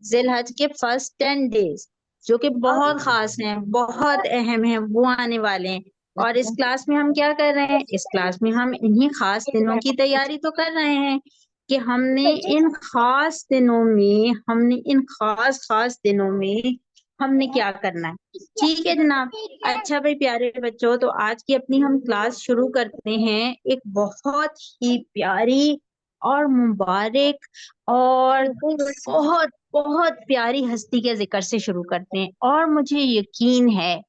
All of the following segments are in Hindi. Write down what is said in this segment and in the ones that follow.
जिलहज के फर्स्ट 10 डेज जो कि बहुत खास हैं, बहुत अहम हैं, वो आने वाले हैं। और इस क्लास में हम क्या कर रहे हैं? इस क्लास में हम इन्हीं खास दिनों की तैयारी तो कर रहे हैं कि हमने इन खास दिनों में हमने क्या करना है। ठीक है जनाब। अच्छा भाई प्यारे बच्चों, तो आज की अपनी हम क्लास शुरू करते हैं एक बहुत ही प्यारी और मुबारक और बहुत बहुत प्यारी हस्ती के जिक्र से शुरू करते हैं। और मुझे यकीन है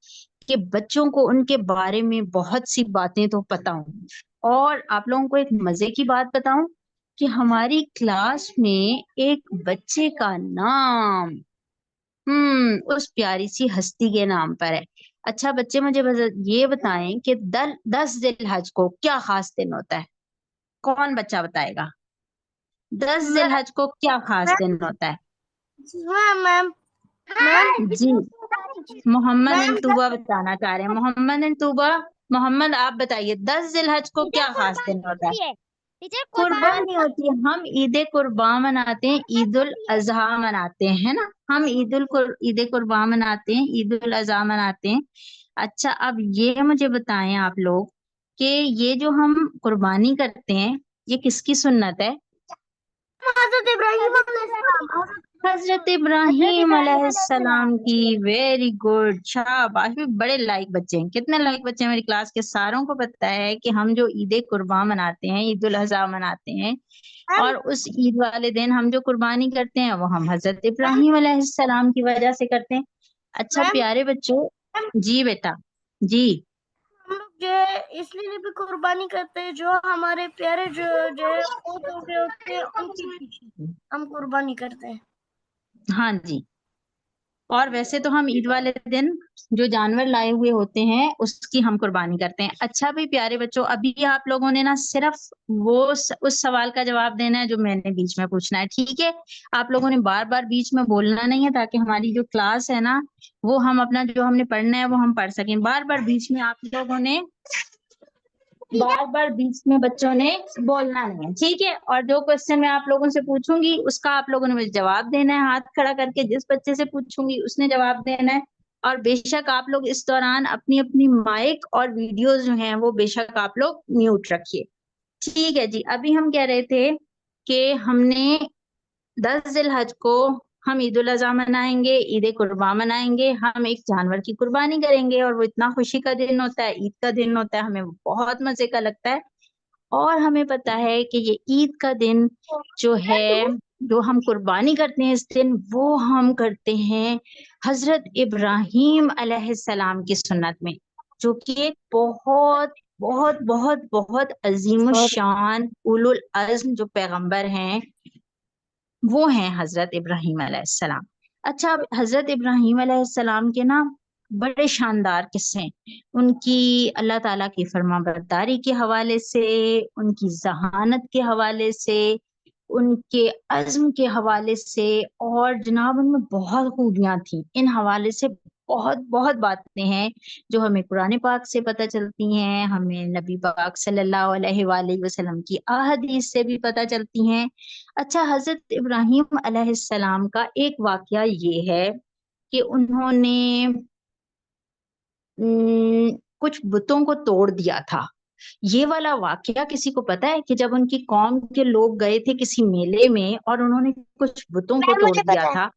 कि बच्चों को उनके बारे में बहुत सी बातें तो पता होंगी। और आप लोगों को एक मजे की बात बताऊं कि हमारी क्लास में एक बच्चे का नाम उस प्यारी सी हस्ती के नाम पर है। अच्छा बच्चे, मुझे ये बताएं कि 10 जिलहज को क्या खास दिन होता है? कौन बच्चा बताएगा? 10 जिलहज को क्या खास दिन होता है? मैम जी, मोहम्मद एंड तूबा बताना चाह रहे हैं। मोहम्मद एंड तूबा, मोहम्मद आप बताइए 10 जिलहज को क्या खास दिन होता है? कुर्बानी होती है। हम ईद कुर्बान मनाते हैं, ईद उल अजहा मनाते हैं ना। हम ईद कुर्बान मनाते हैं, ईद उल अजहा मनाते हैं। अच्छा अब ये मुझे बताएं आप लोग कि ये जो हम कुर्बानी करते हैं ये किसकी सुन्नत है? हजरत इब्राहिम अलैहिस्सलाम की। वेरी गुड, शाबाश। भी बड़े लाइक बच्चे हैं। कितने लाइक बच्चे हैं मेरी क्लास के? सारों को पता है कि हम जो ईद कुर्बान मनाते हैं, ईद उल अजहा मनाते हैं, और उस ईद वाले दिन हम जो कुर्बानी करते हैं वो हम हजरत इब्राहिम अलैहिस्सलाम की वजह से करते हैं। अच्छा प्यारे बच्चों, जी बेटा, जी हम लोग जो है इसलिए भी कुर्बानी करते हैं, जो हमारे प्यारे जो है फौत हो गए होते हैं, उनके पीछे हम कुर्बानी करते हैं। हाँ जी। और वैसे तो हम ईद वाले दिन जो जानवर लाए हुए होते हैं उसकी हम कुर्बानी करते हैं। अच्छा भी प्यारे बच्चों, अभी आप लोगों ने ना सिर्फ उस सवाल का जवाब देना है जो मैंने बीच में पूछना है। ठीक है? आप लोगों ने बार बार बीच में बोलना नहीं है, ताकि हमारी जो क्लास है ना वो हम अपना जो हमने पढ़ना है वो हम पढ़ सकें। बार बार बीच में आप लोगों ने बीच में बच्चों ने बोलना नहीं है। ठीक है? और जो क्वेश्चन मैं आप लोगों से पूछूंगी उसका आप लोगों ने मुझे जवाब देना है। हाथ खड़ा करके जिस बच्चे से पूछूंगी उसने जवाब देना है। और बेशक आप लोग इस दौरान अपनी अपनी माइक और वीडियोस जो हैं वो बेशक आप लोग म्यूट रखिए। ठीक है जी। अभी हम कह रहे थे कि हमने 10 जिलहज को हम ईद उल अजहा मनाएंगे, ईद कुर्बान मनाएंगे। हम एक जानवर की कुर्बानी करेंगे और वो इतना खुशी का दिन होता है, ईद का दिन होता है, हमें वो बहुत मजे का लगता है। और हमें पता है कि ये ईद का दिन जो है, जो हम कुर्बानी करते हैं इस दिन, वो हम करते हैं हजरत इब्राहिम अलैहिस्सलाम की सुन्नत में, जो कि एक बहुत बहुत बहुत बहुत अजीम शान उलुल अज़्म जो पैगंबर हैं वो हैं हजरत इब्राहिम अलैहिस्सलाम। अच्छा अब हजरत इब्राहिम अलैहिस्सलाम के ना बड़े शानदार किस्से हैं। उनकी अल्लाह ताला की फरमाबरदारी के हवाले से, उनकी जहानत के हवाले से, उनके अज़्म के हवाले से, और जनाब उनमें बहुत खूबियां थी। इन हवाले से बहुत बहुत बातें हैं जो हमें कुरान पाक से पता चलती हैं, हमें नबी पाक सल्लल्लाहु अलैहि वसल्लम की अहादीस से भी पता चलती हैं। अच्छा हजरत इब्राहिम अलैहिस्सलाम का एक वाकया ये है कि उन्होंने कुछ बुतों को तोड़ दिया था। ये वाला वाकया किसी को पता है कि जब उनकी कौम के लोग गए थे किसी मेले में और उन्होंने कुछ बुतों को तोड़ दिया था?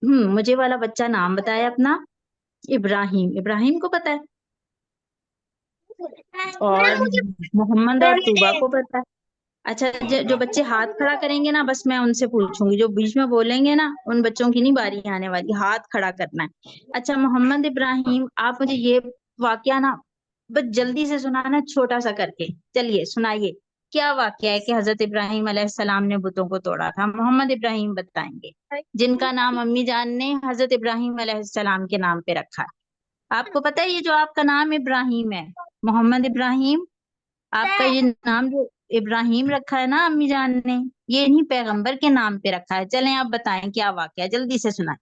मुझे वाला बच्चा नाम बताया अपना। इब्राहिम, इब्राहिम को पता है, और मोहम्मद और तूबा को पता है। अच्छा जो बच्चे हाथ खड़ा करेंगे ना, बस मैं उनसे पूछूंगी, जो बीच में बोलेंगे ना उन बच्चों की नहीं बारी आने वाली, हाथ खड़ा करना है। अच्छा मोहम्मद इब्राहिम, आप मुझे ये वाकया ना बस जल्दी से सुनाना, छोटा सा करके। चलिए सुनाइए, क्या वाकया है कि हजरत इब्राहिम अलैहिस्सलाम ने बुतों को तोड़ा था? मोहम्मद इब्राहिम बताएंगे, जिनका नाम अम्मी जान ने हजरत इब्राहिम अलैहिस्सलाम के नाम पे रखा है। आपको पता है ये जो आपका नाम इब्राहिम है, मोहम्मद इब्राहिम, आपका ये नाम जो इब्राहिम रखा है ना अम्मी जान ने, ये इन्हीं पैगंबर के नाम पे रखा है। चलें आप बताएं क्या वाकया है, जल्दी से सुनाएं।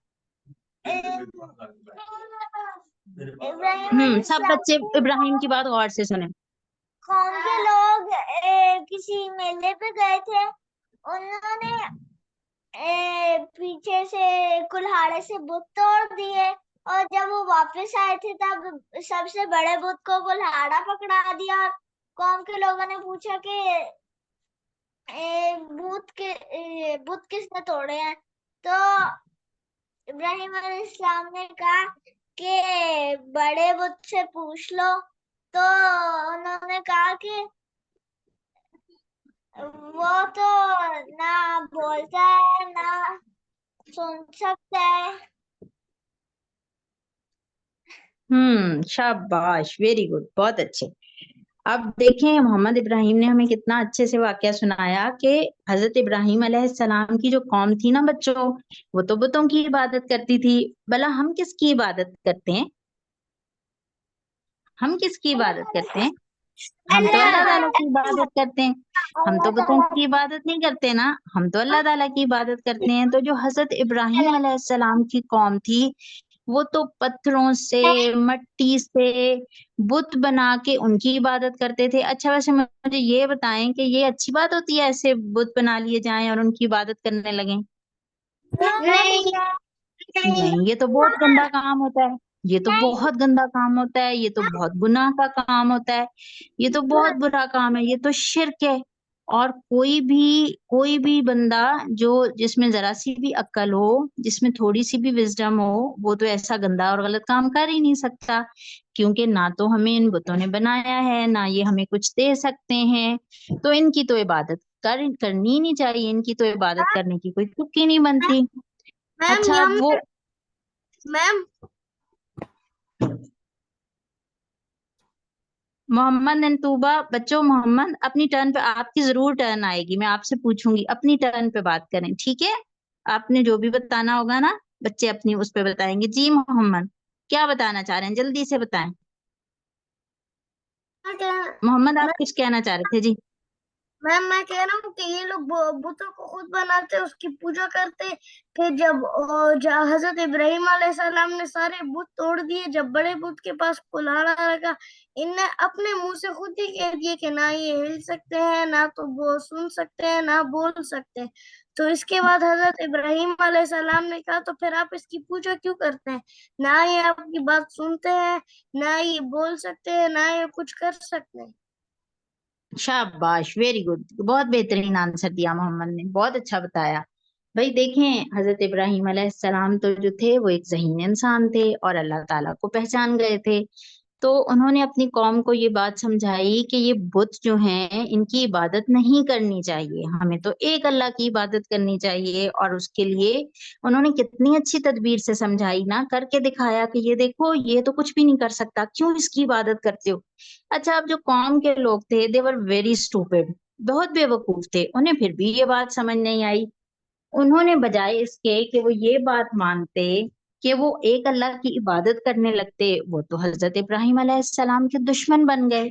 सब बच्चे इब्राहिम की बात गौर से सुने। कौम के लोग किसी मेले पे गए थे, उन्होंने पीछे से कुल्हाड़े से बुत तोड़ दिए, और जब वो वापस आए थे तब सबसे बड़े बुत को कुल्हाड़ा पकड़ा दिया। कौम के लोगों ने पूछा कि बुत किसने तोड़े हैं, तो इब्राहिम अलैहिस्सलाम ने कहा कि बड़े बुत से पूछ लो। तो उन्होंने कहा कि वो तो ना बोलता है ना सुन सकता है। शाबाश, वेरी गुड, बहुत अच्छे। अब देखें मोहम्मद इब्राहिम ने हमें कितना अच्छे से वाकया सुनाया कि हजरत इब्राहिम अलैहिस्सलाम की जो कौम थी ना बच्चों, वो तो बुतों की इबादत करती थी। भला हम किसकी इबादत करते हैं? हम किसकी इबादत करते हैं? हम तो अल्लाह ताला की इबादत करते हैं। हम तो बुतों की इबादत नहीं करते ना, हम तो अल्लाह ताला की इबादत करते हैं। तो जो हजरत इब्राहिम अलैहिस्सलाम की कौम थी, वो तो पत्थरों से, मट्टी से बुत बना के उनकी इबादत करते थे। अच्छा, वैसे मुझे ये बताएं कि ये अच्छी बात होती है ऐसे बुत बना लिए जाएं और उनकी इबादत करने लगें? नहीं, नहीं, ये तो बहुत गंदा काम होता है। ये तो बहुत गंदा काम होता है। ये तो बहुत गुनाह का काम होता है। ये तो बहुत बुरा काम है। ये तो शिर्क है। और कोई भी बंदा जो जिसमें जरा सी भी अक्ल हो, जिसमें थोड़ी सी भी विजडम हो, वो तो ऐसा गंदा और गलत काम कर ही नहीं सकता। क्योंकि ना तो हमें इन बुतों ने बनाया है, ना ये हमें कुछ दे सकते हैं। तो इनकी तो इबादत करनी ही नहीं चाहिए। इनकी तो इबादत करने की कोई तुक ही नहीं बनती। मैम अच्छा, अब वो मैम मोहम्मद एंड तूबा, बच्चों मोहम्मद अपनी टर्न पे, आपकी जरूर टर्न आएगी, मैं आपसे पूछूंगी, अपनी टर्न पे बात करें, ठीक है? आपने जो भी बताना होगा ना, बच्चे अपनी उस पे बताएंगे। जी मोहम्मद, क्या बताना चाह रहे हैं? जल्दी से बताएं। मोहम्मद, आप कुछ कहना चाह रहे थे? जी। मैम मैं कह रहा हूँ कि ये लोग बुतों को खुद बनाते, उसकी पूजा करते। फिर जब हजरत इब्राहिम अलैहिस्सलाम ने सारे बुत तोड़ दिए, जब बड़े बुत के पास कुल्हाड़ा रखा, इनने अपने मुंह से खुद ही कह दिए कि ना ये हिल सकते हैं, ना तो वो सुन सकते हैं, ना बोल सकते हैं। तो इसके बाद हजरत इब्राहिम अलैहिस्सलाम ने कहा तो फिर आप इसकी पूजा क्यों करते हैं? ना ये आपकी बात सुनते हैं, ना ये बोल सकते हैं, ना ये कुछ कर सकते हैं। शाबाश, वेरी गुड, बहुत बेहतरीन आंसर दिया मोहम्मद ने, बहुत अच्छा बताया। भाई देखें, हजरत इब्राहिम अलैहिस्सलाम तो जो थे वो एक ज़हीन इंसान थे और अल्लाह ताला को पहचान गए थे। तो उन्होंने अपनी कौम को ये बात समझाई कि ये बुत जो हैं, इनकी इबादत नहीं करनी चाहिए, हमें तो एक अल्लाह की इबादत करनी चाहिए। और उसके लिए उन्होंने कितनी अच्छी तदबीर से समझाई ना, करके दिखाया कि ये देखो, ये तो कुछ भी नहीं कर सकता, क्यों इसकी इबादत करते हो? अच्छा, अब जो कौम के लोग थे, दे वर वेरी स्टूपिड, बहुत बेवकूफ थे, उन्हें फिर भी ये बात समझ नहीं आई। उन्होंने बजाय इसके कि वो ये बात मानते कि वो एक अल्लाह की इबादत करने लगते, वो तो हजरत इब्राहिम अलैहिस्सलाम के दुश्मन बन गए।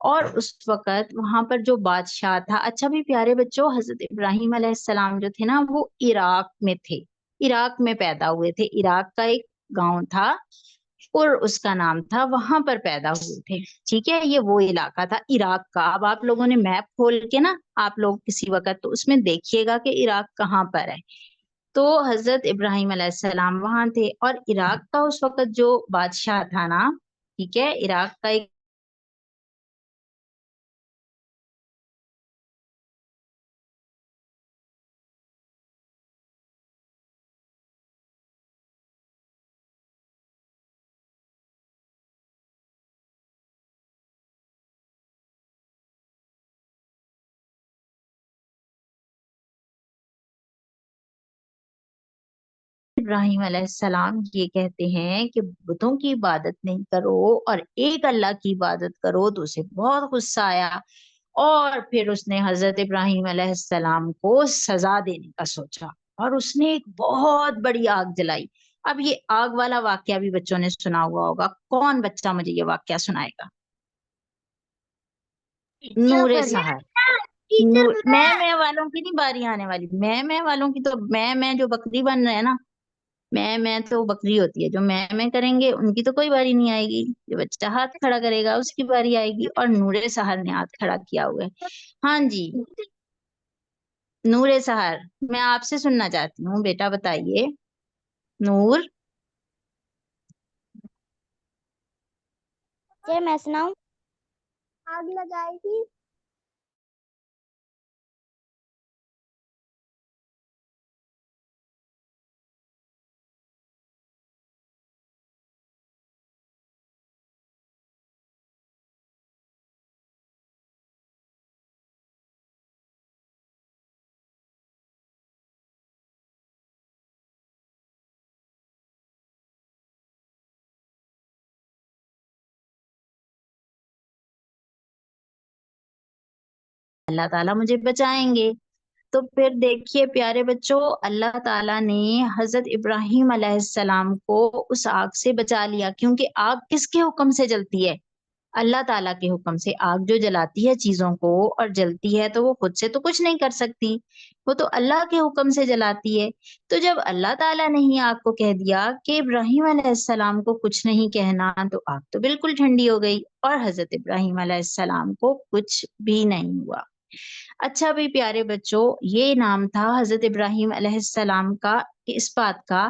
और उस वक्त वहां पर जो बादशाह था, अच्छा भी प्यारे बच्चों, हजरत इब्राहिम अलैहिस्सलाम जो थे ना, वो इराक में थे, इराक में पैदा हुए थे। इराक का एक गांव था और उसका नाम था, वहां पर पैदा हुए थे। ठीक है, ये वो इलाका था इराक का। अब आप लोगों ने मैप खोल के ना, आप लोग किसी वक्त तो उसमें देखिएगा कि इराक कहाँ पर है। तो हजरत इब्राहिम अलैहिस्सलाम वहां थे, और इराक का उस वक्त जो बादशाह था ना, ठीक है, इराक का एक इब्राहिम अलैहिस्सलाम ये कहते हैं कि बुतों की इबादत नहीं करो और एक अल्लाह की इबादत करो, तो उसे बहुत गुस्सा आया। और फिर उसने हजरत इब्राहिम अलैहिस्सलाम को सजा देने का सोचा, और उसने एक बहुत बड़ी आग जलाई। अब ये आग वाला वाकया भी बच्चों ने सुना हुआ होगा। कौन बच्चा मुझे ये वाकया सुनाएगा? नूरे सहार। नूर, मैं वालों की नहीं बारी आने वाली, मैं वालों की तो, मैं जो बकरी बन रहे हैं ना, मैं तो बकरी होती है, जो मैं करेंगे उनकी तो कोई बारी नहीं आएगी। जो बच्चा हाथ खड़ा करेगा उसकी बारी आएगी। और नूरे सहर ने हाथ खड़ा किया हुआ है। हाँ जी, नूरे सहर, मैं आपसे सुनना चाहती हूँ बेटा, बताइए। नूर। मैं सुनाऊं? आग लगाई थी। अल्लाह ताला मुझे बचाएंगे। तो फिर देखिए प्यारे बच्चों, अल्लाह ताला ने हजरत इब्राहिम अलैहिस्सलाम को उस आग से बचा लिया, क्योंकि आग किसके हुक्म से जलती है? अल्लाह ताला के हुक्म से। आग जो जलाती है चीजों को और जलती है, तो वो खुद से तो कुछ नहीं कर सकती, वो तो अल्लाह के हुक्म से जलाती है। तो जब अल्लाह ताला ने ही आग को कह दिया कि इब्राहिम अलैहिस्सलाम को कुछ नहीं कहना, तो आग तो बिल्कुल ठंडी हो गई और हजरत इब्राहिम अलैहिस्सलाम को कुछ भी नहीं हुआ। अच्छा भाई प्यारे बच्चों, ये नाम था हजरत इब्राहिम अलैहिस्सलाम का इस बात का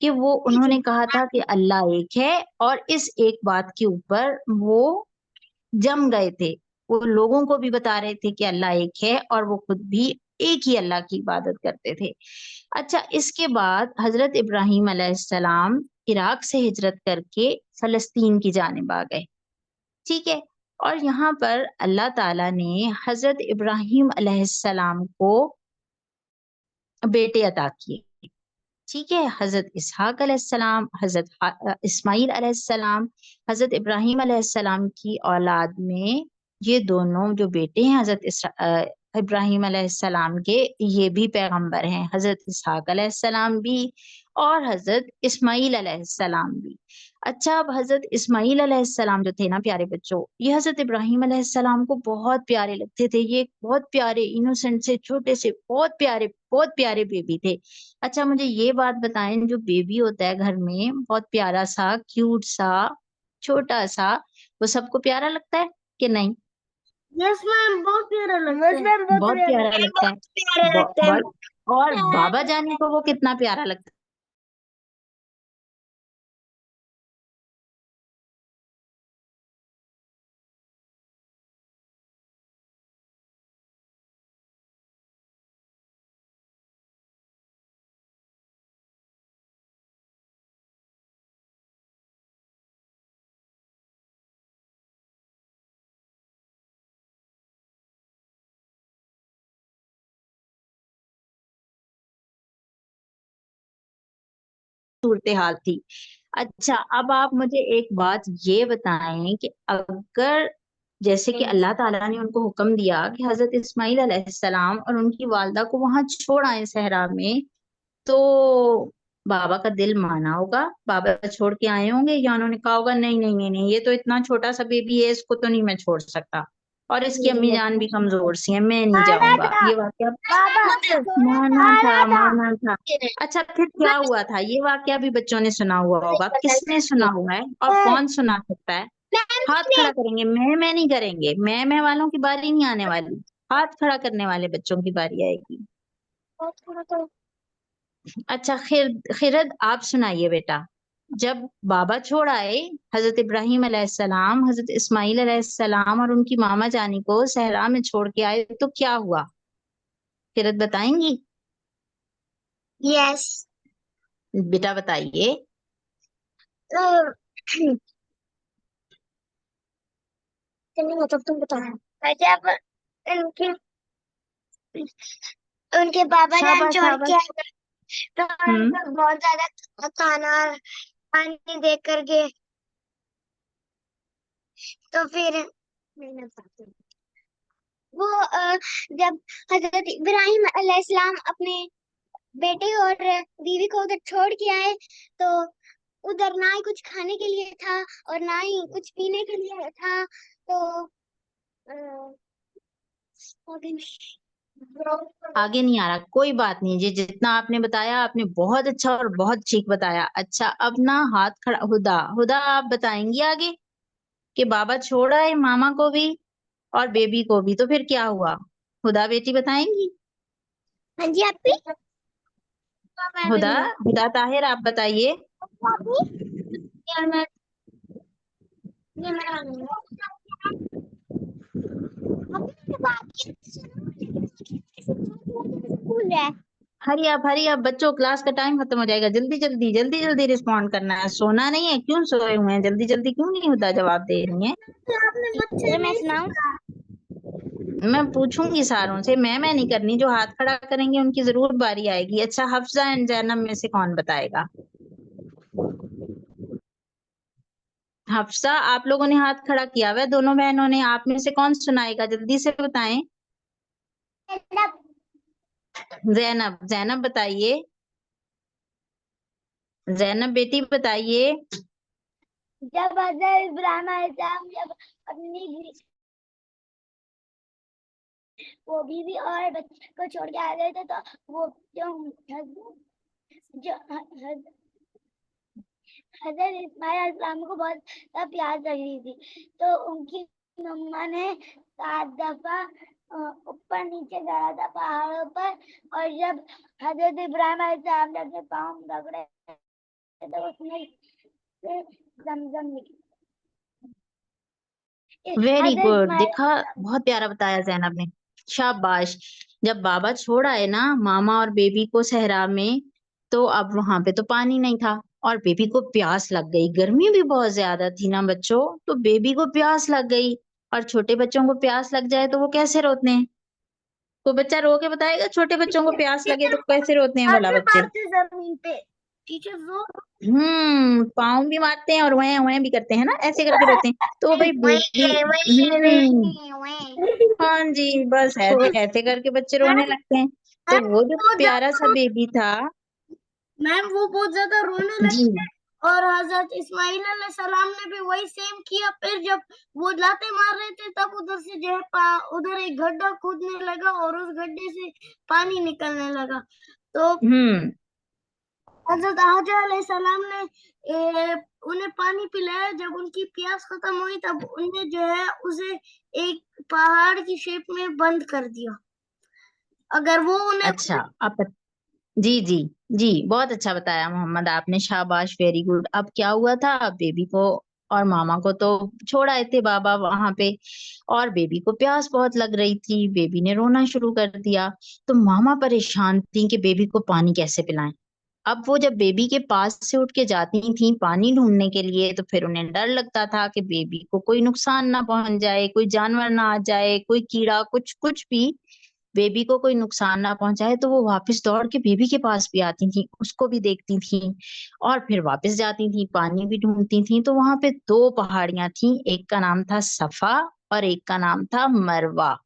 कि वो उन्होंने कहा था कि अल्लाह एक है, और इस एक बात के ऊपर वो जम गए थे। वो लोगों को भी बता रहे थे कि अल्लाह एक है, और वो खुद भी एक ही अल्लाह की इबादत करते थे। अच्छा, इसके बाद हजरत इब्राहिम अलैहिस्सलाम इराक से हिजरत करके फलस्तीन की जानिब आ गए। ठीक है। और यहाँ पर अल्लाह ताला ने हजरत इब्राहिम अलैहिस्सलाम को बेटे अता किए। ठीक है, हजरत इसहाक अलैहिस्सलाम, हजरत इस्माइल अलैहिस्सलाम। हजरत इब्राहिम अलैहिस्सलाम की औलाद में ये दोनों जो बेटे हैं इब्राहिम अलैहिस्सलाम के, ये भी पैगंबर हैं, हजरत इसहाक अलैहिस्सलाम भी और हजरत इस्माइल अलैहिस्सलाम भी। अच्छा, अब हजरत इस्माइल अलैहिस्सलाम जो थे ना प्यारे बच्चों, ये हजरत इब्राहिम अलैहिस्सलाम को बहुत प्यारे लगते थे। ये बहुत प्यारे, इनोसेंट से, छोटे से, बहुत प्यारे बेबी थे। अच्छा, मुझे ये बात बताएं, जो बेबी होता है घर में, बहुत प्यारा सा, क्यूट सा, छोटा सा, वो सबको प्यारा लगता है कि नहीं? यस मैम, बहुत प्यारा लगता है। यस मैम, बहुत बहुत प्यारा प्यारा लगता है। लगता है। बहुत प्यारा लगता है। और बाबा जानी को वो कितना प्यारा लगता है। सूरत हाल थी। अच्छा, अब आप मुझे एक बात ये बताएं कि अगर जैसे कि अल्लाह ताला ने उनको हुक्म दिया कि हजरत इस्माइल अलैहिस्सलाम और उनकी वालदा को वहां छोड़ आए सहरा में, तो बाबा का दिल माना होगा, बाबा छोड़ के आए होंगे, या उन्होंने कहा होगा नहीं नहीं नहीं नहीं, ये तो इतना छोटा सा बेबी है, इसको तो नहीं मैं छोड़ सकता, और इसकी अम्मी जान भी कमजोर सी है, मैं नहीं माना जाऊंगा। था ये वाकया बाबा, माना माना था, था। माना था। अच्छा, फिर क्या हुआ था? ये वाकया भी बच्चों ने सुना हुआ होगा। किसने सुना हुआ है और कौन सुना सकता है? हाथ खड़ा करेंगे। मैं नहीं करेंगे, मैं वालों की बारी नहीं आने वाली। हाथ खड़ा करने वाले बच्चों की बारी आएगी। अच्छा, खिरद, आप सुनाइए बेटा। जब बाबा छोड़ आए, हजरत इब्राहिम अलैहिस्सलाम, हजरत इस्माइल अलैहिस्सलाम और उनकी मामा जानी को सहरा में छोड़ के आए, तो क्या हुआ? खिरद बताएंगी? यस। बेटा बताइए। चलिए, मतलब तुम बताओ। जब उनके उनके बाबा जान शाबाश छोड़ के शाबाश। आए, तो हम्म। उनको बहुत ज्यादा खाना और पानी दे करके, तो फिर वो जब हजरत इब्राहिम अलैहिस्सलाम अपने बेटे और बीवी को उधर छोड़ के आए, तो उधर ना ही कुछ खाने के लिए था और ना ही कुछ पीने के लिए था। तो आगे नहीं आ रहा, कोई बात नहीं जी, जितना आपने बताया आपने बहुत अच्छा और बहुत ठीक बताया। अच्छा अब ना हाथ खड़ा, हुदा, हुदा आप बताएंगी आगे कि बाबा छोड़ा है मामा को भी और बेबी को भी, तो फिर क्या हुआ? हुदा बेटी बताएंगी? हाँ जी आप भी। हुदा, हुदा ताहिर आप बताइए। स्कूल है। हरी आप बच्चों, क्लास का टाइम खत्म हो जाएगा, जल्दी जल्दी जल्दी जल्दी रिस्पॉन्ड करना है, सोना नहीं है, क्यों सोए हुए हैं, जल्दी जल्दी क्यों नहीं होता, जवाब दे रही हैं। आपने मुझसे मैं नहीं सुनाऊं? पूछा। मैं पूछूंगी सारों से, मैं नहीं करनी, जो हाथ खड़ा करेंगे उनकी जरूर बारी आएगी। अच्छा हफ्सा एंड जैनब में से कौन बताएगा? हफ्सा, आप लोगों ने हाथ खड़ा किया हुआ है, दोनों बहनों ने, आप में से कौन सुनाएगा, जल्दी से बताएं। जैनब, जैनब बताइए, जैनब बेटी बताइए। जब हजरत इब्राहिम अलैहिस्सलाम जब अपनी वो बीवी और बच्चे को छोड़ के आ गए थे, तो वो जो हजरत इस्माइल इस्लाम को बहुत प्यास लग रही थी, तो उनकी मम्मा ने 7 दफा ऊपर नीचे करा था पहाड़ों पर, और जब हजरत इब्राहिम अलैहिस्सलाम ने अपने पाँव रगड़े तो उसमें से जमजम निकली। वेरी हजरत गुड, इस्माइल देखा, बहुत प्यारा बताया जैनब ने, शाबाश। जब बाबा छोड़ आए ना मामा और बेबी को सहरा में, तो अब वहां पे तो पानी नहीं था और बेबी को प्यास लग गई, गर्मी भी बहुत ज्यादा थी ना बच्चों, तो बेबी को प्यास लग गई। और छोटे बच्चों को प्यास लग जाए तो वो कैसे रोते हैं? कोई बच्चा रो के बताएगा छोटे बच्चों को प्यास लगे तो कैसे रोते हैं भला आगे बच्चे? मारते जमीन पे टीचर वो पाँव भी मारते हैं और वह वह भी करते हैं ना, ऐसे करके रोते हैं, तो भाई बेबी, हाँ जी, बस ऐसे ऐसे करके बच्चे रोने लगते हैं। तो वो जो प्यारा सा बेबी था, मैम वो बहुत ज्यादा रोने जी लगे, और हजरत इस्माइल अलैहिस्सलाम ने भी वही सेम किया। फिर जब वो लाते मार रहे थे, तब उधर से जो है उधर एक गड्ढा खोदने लगा और उस गड्ढे से पानी निकलने लगा। तो हम्म, हजरत हाजर अलैहिस्सलाम ने उन्हें पानी पिलाया। जब उनकी प्यास खत्म हुई, तब उन्हें जो है उसे एक पहाड़ की शेप में बंद कर दिया। अगर वो उन्हें अच्छा अब जी जी जी, बहुत अच्छा बताया मोहम्मद आपने, शाबाश, वेरी गुड। अब क्या हुआ था, बेबी को और मामा को तो छोड़ आए थे बाबा वहां पे, और बेबी को प्यास बहुत लग रही थी, बेबी ने रोना शुरू कर दिया। तो मामा परेशान थी कि बेबी को पानी कैसे पिलाएं। अब वो जब बेबी के पास से उठ के जाती थी पानी ढूंढने के लिए, तो फिर उन्हें डर लगता था कि बेबी को कोई नुकसान ना पहुंच जाए, कोई जानवर ना आ जाए, कोई कीड़ा, कुछ कुछ भी बेबी को कोई नुकसान ना पहुंचाए। तो वो वापस दौड़ के बेबी के पास भी आती थी, उसको भी देखती थी और फिर वापस जाती थी, पानी भी ढूंढती थी। तो वहां पे 2 पहाड़ियां थी, एक का नाम था सफा और एक का नाम था मरवा।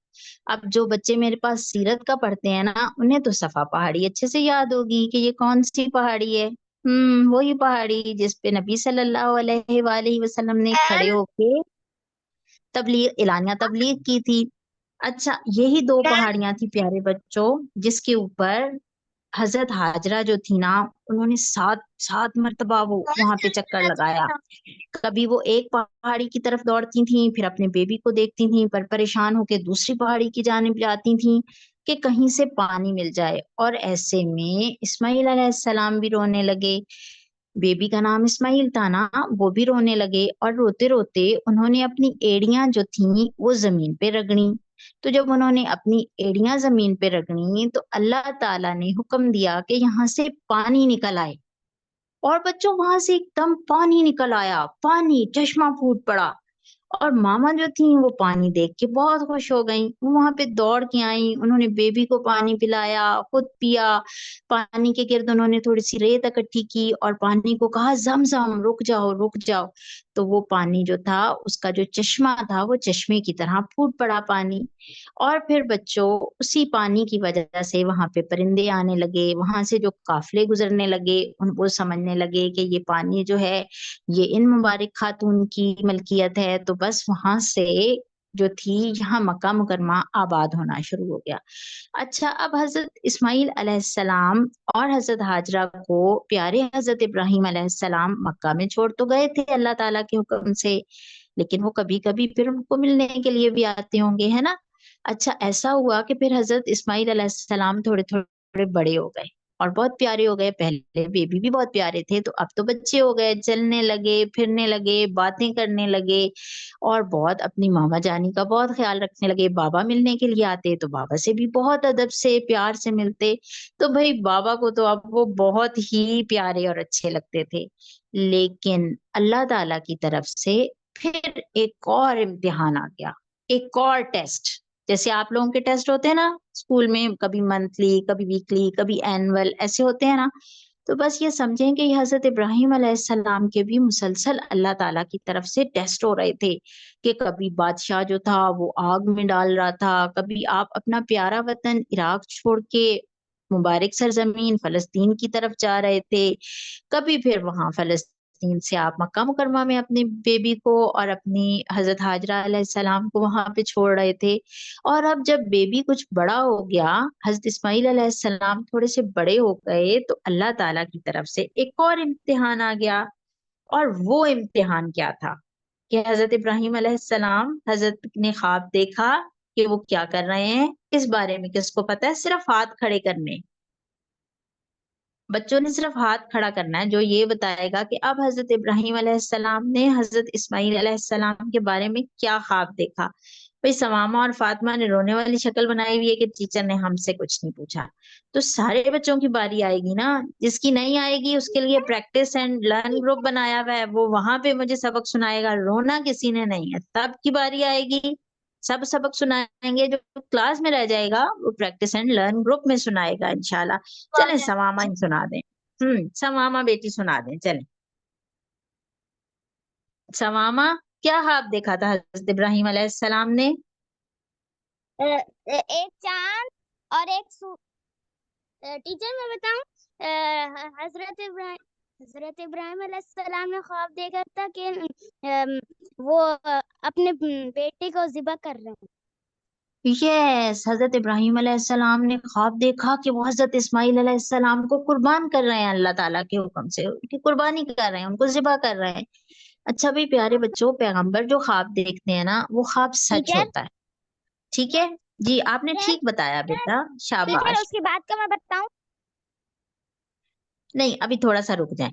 अब जो बच्चे मेरे पास सीरत का पढ़ते हैं ना, उन्हें तो सफा पहाड़ी अच्छे से याद होगी कि ये कौन सी पहाड़ी है। वही पहाड़ी जिस पे नबी सल्लल्लाहु अलैहि वसल्लम ने खड़े होके तबलीग, एलानिया तबलीग की थी। अच्छा, यही 2 पहाड़ियां थी प्यारे बच्चों, जिसके ऊपर हजरत हाजरा जो थी ना, उन्होंने 7 मरतबा वो वहां पे चक्कर लगाया। कभी वो एक पहाड़ी की तरफ दौड़ती थी, फिर अपने बेबी को देखती थी, पर परेशान होके दूसरी पहाड़ी की जानिब जाती थी कि कहीं से पानी मिल जाए। और ऐसे में इस्माइल अलैहिस्सलाम भी रोने लगे, बेबी का नाम इस्माइल था ना, वो भी रोने लगे, और रोते रोते उन्होंने अपनी एड़ियां जो थी वो जमीन पे रगड़ी। तो जब उन्होंने अपनी एड़ियां जमीन पे रगड़ी, तो अल्लाह ताला ने हुक्म दिया कि यहाँ से पानी निकल आए। और बच्चों वहां से एकदम पानी निकल आया, पानी, चश्मा फूट पड़ा। और मामा जो थी वो पानी देख के बहुत खुश हो गई, वो वहां पे दौड़ के आई, उन्होंने बेबी को पानी पिलाया, खुद पिया। पानी के गिर्द उन्होंने थोड़ी सी रेत इकट्ठी की और पानी को कहा जमजम रुक जाओ रुक जाओ। तो वो पानी जो था, उसका जो चश्मा था, वो चश्मे की तरह फूट पड़ा पानी। और फिर बच्चों उसी पानी की वजह से वहां पे परिंदे आने लगे, वहां से जो काफले गुजरने लगे, उन वो समझने लगे कि ये पानी जो है ये इन मुबारक खातून की मलकियत है। तो बस वहां से जो थी, यहाँ मक्का मुकरमा आबाद होना शुरू हो गया। अच्छा, अब हजरत इस्माइल अलैहिस्सलाम और हजरत हाजरा को प्यारे हजरत इब्राहिम अलैहिस्सलाम मक्का में छोड़ तो गए थे अल्लाह ताला के हुक्म से, लेकिन वो कभी कभी फिर उनको मिलने के लिए भी आते होंगे, है ना। अच्छा, ऐसा हुआ कि फिर हजरत इस्माइल अलैहिस्सलाम थोड़े थोड़े बड़े हो गए और बहुत प्यारे हो गए। पहले बेबी भी बहुत प्यारे थे, तो अब तो बच्चे हो गए, चलने लगे, फिरने लगे, बातें करने लगे और बहुत अपनी मामा जानी का बहुत ख्याल रखने लगे। बाबा मिलने के लिए आते तो बाबा से भी बहुत अदब से प्यार से मिलते। तो भाई बाबा को तो अब वो बहुत ही प्यारे और अच्छे लगते थे। लेकिन अल्लाह ताला की तरफ से फिर एक और इम्तिहान आ गया, एक और टेस्ट। जैसे आप लोगों के टेस्ट होते हैं ना स्कूल में, कभी मंथली, कभी वीकली, कभी एनुअल, ऐसे होते हैं ना। तो बस ये समझें कि हजरत इब्राहिम अलैहिस्सलाम के भी मुसलसल अल्लाह ताला की तरफ से टेस्ट हो रहे थे कि कभी बादशाह जो था वो आग में डाल रहा था, कभी आप अपना प्यारा वतन इराक छोड़ के मुबारक सरजमीन फलस्तीन की तरफ जा रहे थे, कभी फिर वहां फलस्तीन से आप मक्का मुकरमा में अपने बेबी को और अपनी हजरत हाजरा अलैहिस्सलाम को वहां पे छोड़ रहे थे। और अब जब बेबी कुछ बड़ा हो गया, हजरत इस्माइल अलैहिस्सलाम थोड़े से बड़े हो गए, तो अल्लाह ताला की तरफ से एक और इम्तिहान आ गया। और वो इम्तिहान क्या था कि हजरत इब्राहिम अलैहिस्सलाम, हजरत ने ख्वाब देखा कि वो क्या कर रहे हैं। इस बारे में किसको पता है? सिर्फ हाथ खड़े करने, बच्चों ने सिर्फ हाथ खड़ा करना है जो ये बताएगा कि अब हजरत इब्राहिम अलैहिस्सलाम ने हजरत इस्माइल अलैहिस्सलाम के बारे में क्या ख्वाब देखा। भाई समामा और फातिमा ने रोने वाली शक्ल बनाई हुई है कि टीचर ने हमसे कुछ नहीं पूछा। तो सारे बच्चों की बारी आएगी ना। जिसकी नहीं आएगी उसके लिए प्रैक्टिस एंड लर्न ग्रुप बनाया हुआ है, वो वहां पे मुझे सबक सुनाएगा। रोना किसी ने नहीं है, सबकी बारी आएगी, सब सबक सुनाएंगे। जो क्लास में रह जाएगा वो प्रैक्टिस एंड लर्न ग्रुप में सुनाएगा इंशाल्लाह। चलें समामा ही सुना दें। समामा बेटी सुना दें, चलें। समामा, क्या ख्वाब देखा था हजरत इब्राहिम अलैहिस्सलाम ने? एक चांद और एक टीचर मैं बताऊं, हजरत इब्राहिम अलैहिस्सलाम ने ख्वाब देखा था कि वो अपने बेटे को ज़िबा कर रहे हैं। यस, हजरत इब्राहिम अलैहिस्सलाम ने ख्वाब देखा कि वो हजरत इस्माइल अलैहिस्सलाम को कुर्बान कर रहे हैं, अल्लाह ताला के हुक्म से उनकी कुर्बानी कर रहे हैं, उनको ज़िबा कर रहे हैं। अच्छा भाई प्यारे बच्चों, पैगंबर जो ख्वाब देखते हैं ना वो ख्वाब सच टीचर होता है। ठीक है जी, आपने ठीक बताया बेटा, टीचर शाबाश। उसके बाद का मैं बताऊं। नहीं, अभी थोड़ा सा रुक जाए।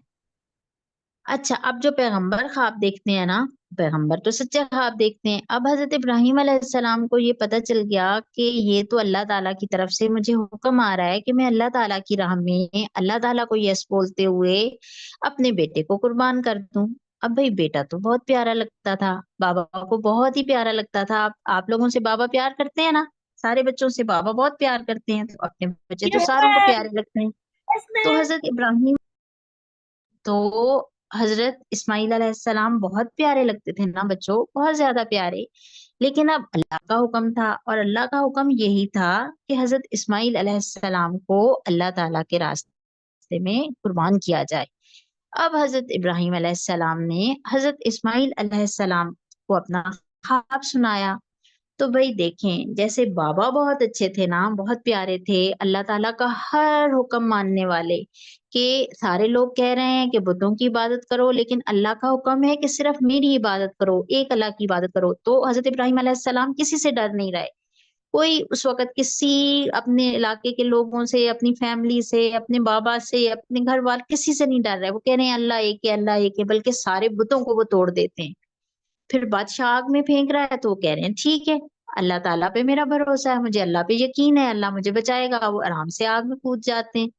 अच्छा, अब जो पैगंबर ख्वाब देखते हैं ना, पैगंबर तो सच्चे ख्वाब देखते हैं। अब हजरत इब्राहिम अलैहिस्सलाम को ये पता चल गया कि ये तो अल्लाह ताला की तरफ से मुझे हुक्म आ रहा है कि मैं अल्लाह ताला की राह में अल्लाह ताला को यस बोलते हुए अपने बेटे को कुर्बान कर दूं। अब भाई बेटा तो बहुत प्यारा लगता था, बाबा को बहुत ही प्यारा लगता था। आप लोगों से बाबा प्यार करते हैं ना, सारे बच्चों से बाबा बहुत प्यार करते हैं, तो अपने बच्चे तो सारों को प्यारे लगते हैं। तो हजरत इब्राहिम, तो हजरत इस्माइल अलैहिस्सलाम बहुत प्यारे लगते थे ना बच्चों, बहुत ज्यादा प्यारे। लेकिन अब अल्लाह का हुक्म था, और अल्लाह का हुक्म यही था कि हजरत इस्माइल अलैहिस्सलाम को अल्लाह ताला के रास्ते में कुर्बान किया जाए। अब हजरत इब्राहिम अलैहिस्सलाम ने हजरत इस्माइल अलैहिस्सलाम को अपना ख्वाब सुनाया। तो भाई देखें, जैसे बाबा बहुत अच्छे थे ना, बहुत प्यारे थे, अल्लाह ताला का हर हुक्म मानने वाले, कि सारे लोग कह रहे हैं कि बुतों की इबादत करो, लेकिन अल्लाह का हुक्म है कि सिर्फ मेरी इबादत करो, एक अल्लाह की इबादत करो। तो हजरत इब्राहिम अलैहिस्सलाम किसी से डर नहीं रहे। कोई उस वक्त किसी अपने इलाके के लोगों से, अपनी फैमिली से, अपने बाबा से, अपने घर वाले, किसी से नहीं डर रहे। वो कह रहे हैं अल्लाह एक है, अल्लाह एक है, बल्कि सारे बुतों को वो तोड़ देते हैं। फिर बादशाह आग में फेंक रहा है तो वो कह रहे हैं ठीक है, अल्लाह ताला पे मेरा भरोसा है, मुझे अल्लाह पे यकीन है, अल्लाह मुझे बचाएगा। वो आराम से आग में कूद जाते हैं।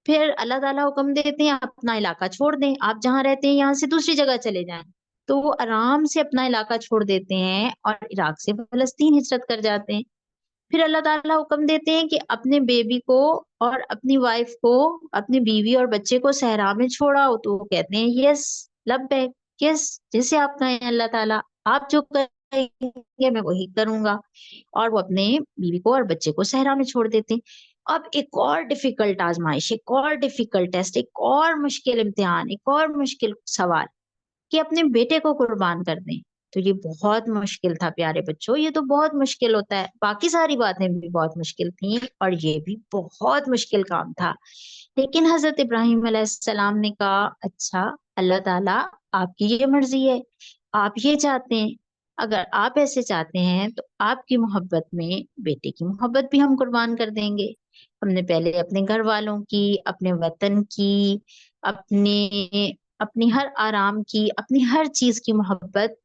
फिर अल्लाह ताला हुक्म देते हैं अपना इलाका छोड़ दें, आप जहां रहते हैं यहाँ से दूसरी जगह चले जाएं। तो वो आराम से अपना इलाका छोड़ देते हैं और इराक से फलस्तीन हिजरत कर जाते हैं। फिर अल्लाह ताला हुक्म देते हैं कि अपने बेबी को और अपनी वाइफ को, अपनी बीवी और बच्चे को सहरा में छोड़ाओ। तो वो कहते हैं यस, लब्बैक, यस, जैसे आप कहें अल्लाह ताला, आप जो कहेंगे मैं वही करूंगा। और वो अपने बीवी को और बच्चे को सहरा में छोड़ देते हैं। अब एक और डिफिकल्ट आजमाइश, एक और डिफिकल्ट टेस्ट, एक और मुश्किल इम्तिहान, एक और मुश्किल सवाल कि अपने बेटे को कुर्बान कर दें। तो ये बहुत मुश्किल था प्यारे बच्चों, ये तो बहुत मुश्किल होता है। बाकी सारी बातें भी बहुत मुश्किल थी और ये भी बहुत मुश्किल काम था। लेकिन हजरत इब्राहिम अलैहिस्सलाम ने कहा, अच्छा अल्लाह ताला आपकी ये मर्जी है, आप ये चाहते हैं, अगर आप ऐसे चाहते हैं तो आपकी मोहब्बत में बेटे की मोहब्बत भी हम कुर्बान कर देंगे। हमने पहले अपने घर वालों की, अपने वतन की, अपने अपनी हर आराम की, अपनी हर चीज की मोहब्बत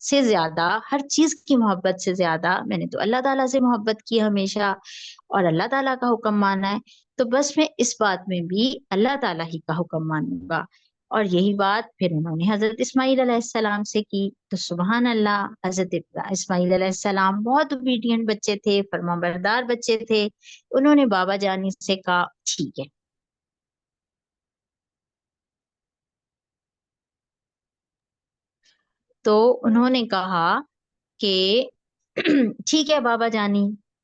से ज्यादा, हर चीज की मोहब्बत से ज्यादा मैंने तो अल्लाह ताला से मोहब्बत की हमेशा, और अल्लाह ताला का हुक्म माना है, तो बस मैं इस बात में भी अल्लाह ताला ही का हुक्म मानूंगा। और यही बात फिर उन्होंने हजरत इस्माइल अलैहिस्सलाम से की। तो सुबहान अल्लाह, हजरत इस्माइल अलैहिस्सलाम बहुत ओबीडियंट बच्चे थे, फरमाबरदार बच्चे थे। उन्होंने बाबा जानी से कहा ठीक है। तो उन्होंने कहा कि ठीक है बाबा जानी,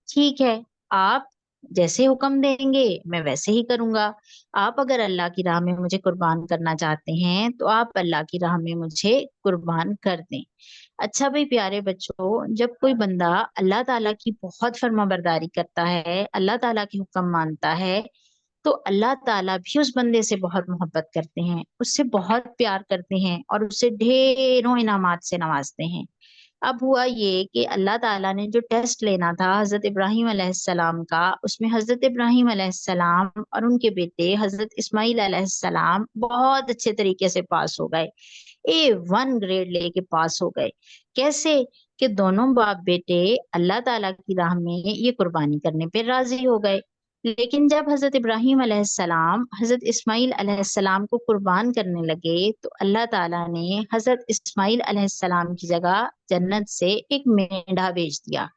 ठीक है, आप जैसे हुक्म देंगे मैं वैसे ही करूंगा। आप अगर अल्लाह की राह में मुझे कुर्बान करना चाहते हैं तो आप अल्लाह की राह में मुझे कुर्बान कर दें। अच्छा भाई प्यारे बच्चों, जब कोई बंदा अल्लाह ताला की बहुत फर्माबरदारी करता है, अल्लाह ताला के हुक्म मानता है, तो अल्लाह ताला भी उस बंदे से बहुत मोहब्बत करते हैं, उससे बहुत प्यार करते हैं और उससे ढेरों इनामात से नवाजते हैं। अब हुआ ये कि अल्लाह ताला ने जो टेस्ट लेना था हजरत इब्राहिम अलैहिस्सलाम का, उसमें हजरत इब्राहिम अलैहिस्सलाम और उनके बेटे हजरत इस्माइल अलैहिस्सलाम बहुत अच्छे तरीके से पास हो गए, A1 ग्रेड लेके पास हो गए। कैसे? कि दोनों बाप बेटे अल्लाह ताला की राह में ये कुर्बानी करने पे राजी हो गए। लेकिन जब हजरत इब्राहिम अलैहिस्सलाम हजरत इस्माइल अलैहिस्सलाम को कुर्बान करने लगे, तो अल्लाह ताला ने हजरत इस्माइल अलैहिस्सलाम की जगह जन्नत से एक मेंढा भेज दिया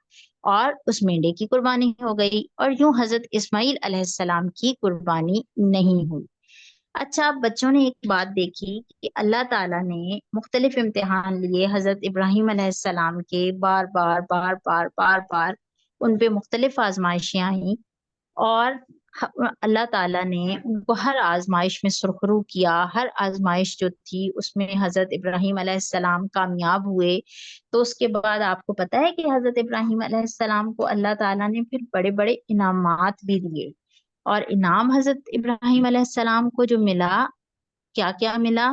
और उस मेंढे की कुर्बानी हो गई, और यूं हजरत इस्माइल अलैहिस्सलाम की कुर्बानी नहीं हुई। अच्छा, अब बच्चों ने एक बात देखी कि अल्लाह ताला ने मुख्तलिफ इम्तिहान लिए हजरत इब्राहिम अलैहिस्सलाम के, बार बार बार बार बार बार उन पे मुख्तलिफ आजमाइशें आई, और अल्लाह ताला ने उनको हर आजमाइश में सुरखरू किया। हर आजमाइश जो थी उसमें हजरत इब्राहिम अलैहिस्सलाम कामयाब हुए। तो उसके बाद आपको पता है कि हजरत इब्राहिम अलैहिस्सलाम को अल्लाह ताला ने फिर बड़े बड़े इनामात भी दिए। और इनाम हजरत इब्राहिम अलैहिस्सलाम को जो मिला, क्या क्या मिला?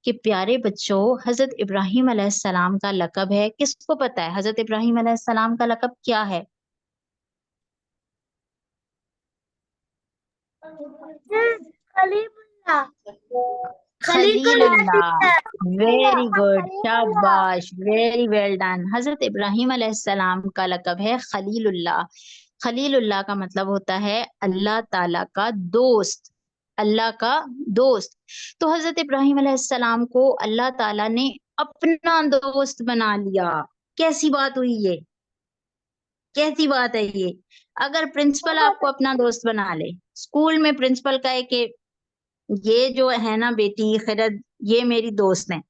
कि प्यारे बच्चों, हजरत इब्राहिम अलैहिस्सलाम का लकब है, किसको पता है हजरत इब्राहिम अलैहिस्सलाम का लकब क्या है? खलीलुल्लाह। खलीलुल्लाह। Very good, Khalilullah. शाबाश, वेरी वेल डन। हजरत इब्राहिम अलैहिस्सलाम का लकब है खलीलुल्लाह। खलीलुल्लाह का मतलब होता है अल्लाह ताला का दोस्त, अल्लाह का दोस्त। तो हजरत इब्राहिम अलैहिस्सलाम को अल्लाह ताला ने अपना दोस्त बना लिया। कैसी बात हुई ये? कैसी बात है ये? अगर प्रिंसिपल बहुत आपको अपना दोस्त बना ले, स्कूल में प्रिंसिपल कहे कि ये जो है ना बेटी खिरद, ये मेरी दोस्त है,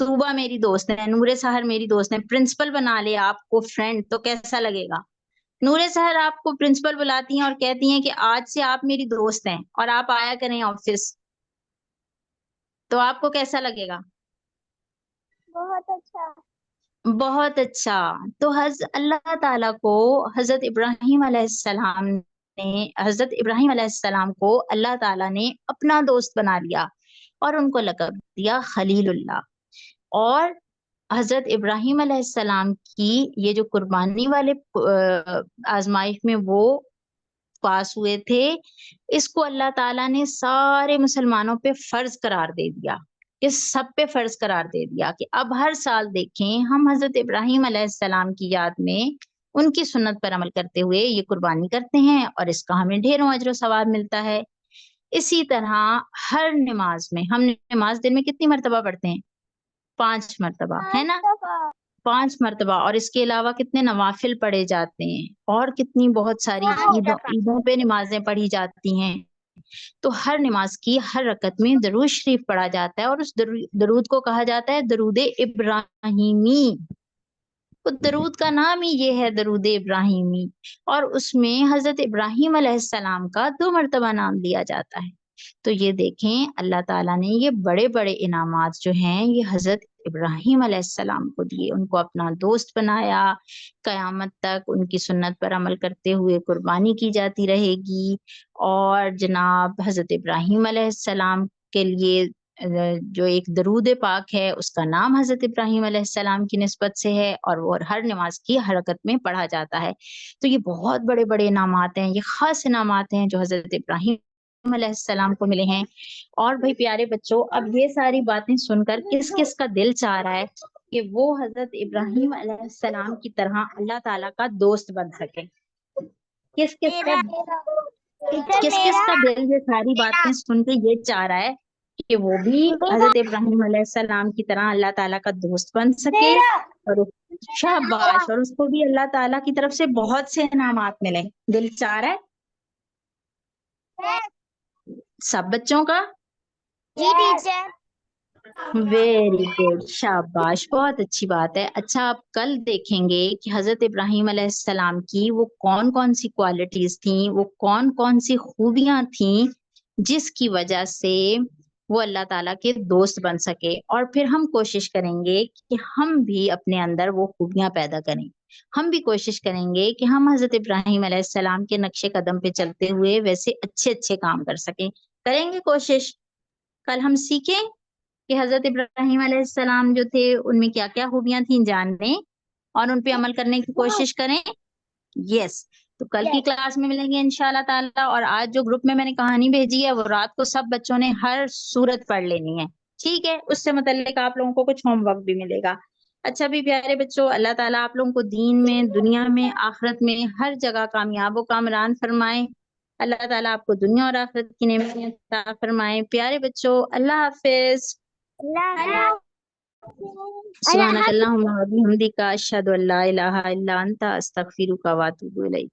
तूबा मेरी दोस्त है, नूरे सहर मेरी दोस्त है, प्रिंसिपल बना ले आपको फ्रेंड, तो कैसा लगेगा? नूरे सहर आपको प्रिंसिपल बुलाती हैं और कहती हैं कि आज से आप मेरी दोस्त हैं और आप आया करें ऑफिस, तो आपको कैसा लगेगा? बहुत अच्छा। बहुत अच्छा। तो अल्लाह ताला को हजरत इब्राहिम अलैहिस्सलाम हजरत इब्राहिम अलैहिस्सलाम को अल्लाह ताला ने अपना दोस्त बना लिया और उनको लक़ब दिया खलीलुल्लाह। और हजरत इब्राहिम अलैहिस्सलाम की ये जो कुर्बानी वाले आजमाइश में वो पास हुए थे, इसको अल्लाह ताला ने सारे मुसलमानों पे फर्ज करार दे दिया, कि सब पे फर्ज करार दे दिया कि अब हर साल देखें हम हजरत इब्राहिम अलैहिस्सलाम की याद में उनकी सुन्नत पर अमल करते हुए ये कुर्बानी करते हैं और इसका हमें ढेरों अजर सवाब मिलता है। इसी तरह हर नमाज में, हम नमाज दिन में कितनी मर्तबा पढ़ते हैं? 5 मर्तबा, है 5 ना? दफा। 5 मर्तबा। और इसके अलावा कितने नवाफिल पढ़े जाते हैं और कितनी बहुत सारी 5 ईदों दफा। ईदों पे नमाजें पढ़ी जाती हैं। तो हर नमाज की हर रकत में दरूद शरीफ पढ़ा जाता है और उस दरूद को कहा जाता है दरूद इब्राहिमी। तो दरूद का नाम ही ये है, दरूद इब्राहिमी। और उसमें हजरत इब्राहिम अलैहिस्सलाम का 2 मर्तबा नाम लिया जाता है। तो ये देखें, अल्लाह ताला ने ये बड़े बड़े इनामात जो हैं ये हजरत इब्राहीम अलैहिस्सलाम को दिए, उनको अपना दोस्त बनाया। कयामत तक उनकी सुन्नत पर अमल करते हुए कुर्बानी की जाती रहेगी। और जनाब हजरत इब्राहीम अलैहिस्सलाम के लिए जो एक दरूद पाक है उसका नाम हजरत इब्राहीम अलैहिस्सलाम की निस्बत से है, और वो हर नमाज की हरकत में पढ़ा जाता है। तो ये बहुत बड़े बड़े इनामात हैं, ये खास इनामात हैं जो हजरत इब्राहीम अलैहिस्सलाम को मिले हैं। और भाई प्यारे बच्चों, अब ये सारी बातें सुनकर किस किस का दिल चाह रहा है कि वो हजरत इब्राहीम अलैहिस्सलाम की तरह अल्लाह ताला का दोस्त बन सके? किस किस का दिल ये सारी बातें सुन के ये चाह रहा है कि वो भी हजरत इब्राहीम अलैहिस्सलाम की तरह अल्लाह ताला का दोस्त बन सके, और शाबाश, और उसको भी अल्लाह ताला की तरफ से बहुत से इनामात मिले? दिल चाह रहा है सब बच्चों का? जी टीचर। वेरी गुड, शाबाश, बहुत अच्छी बात है। अच्छा, आप कल देखेंगे कि हजरत इब्राहीम अलैहिस्सलाम की वो कौन कौन सी क्वालिटीज थी, वो कौन कौन सी खूबियां थी जिसकी वजह से वो अल्लाह ताला के दोस्त बन सके। और फिर हम कोशिश करेंगे कि हम भी अपने अंदर वो खूबियां पैदा करें। हम भी कोशिश करेंगे कि हम हजरत इब्राहीम अलैहिस्सलाम के नक्शे कदम पे चलते हुए वैसे अच्छे अच्छे काम कर सकें। करेंगे कोशिश? कल हम सीखें कि हजरत इब्राहीम अलैहिस्सलाम जो थे उनमें क्या क्या खूबियां थी जानें और उन पे अमल करने की कोशिश करें। यस, तो कल की क्लास में मिलेंगे इंशाल्लाह ताला। और आज जो ग्रुप में मैंने कहानी भेजी है वो रात को सब बच्चों ने हर सूरत पढ़ लेनी है, ठीक है? उससे मुतल्लिक आप लोगों को कुछ होमवर्क भी मिलेगा। अच्छा भी प्यारे बच्चों, अल्लाह ताला आप लोगों को दीन में, दुनिया में, आखिरत में हर जगह कामयाब व कामरान फरमाए। अल्लाह ताला आपको दुनिया और आखिरत की नेमतें अता फरमाए। प्यारे बच्चों, अल्लाह हाफिज। सुब्हानक अल्लाहुम्मा व बिहम्दिका अशहदु अल्ला इलाहा इल्ला अंता अस्तगफिरुका व अतूबु इलैक।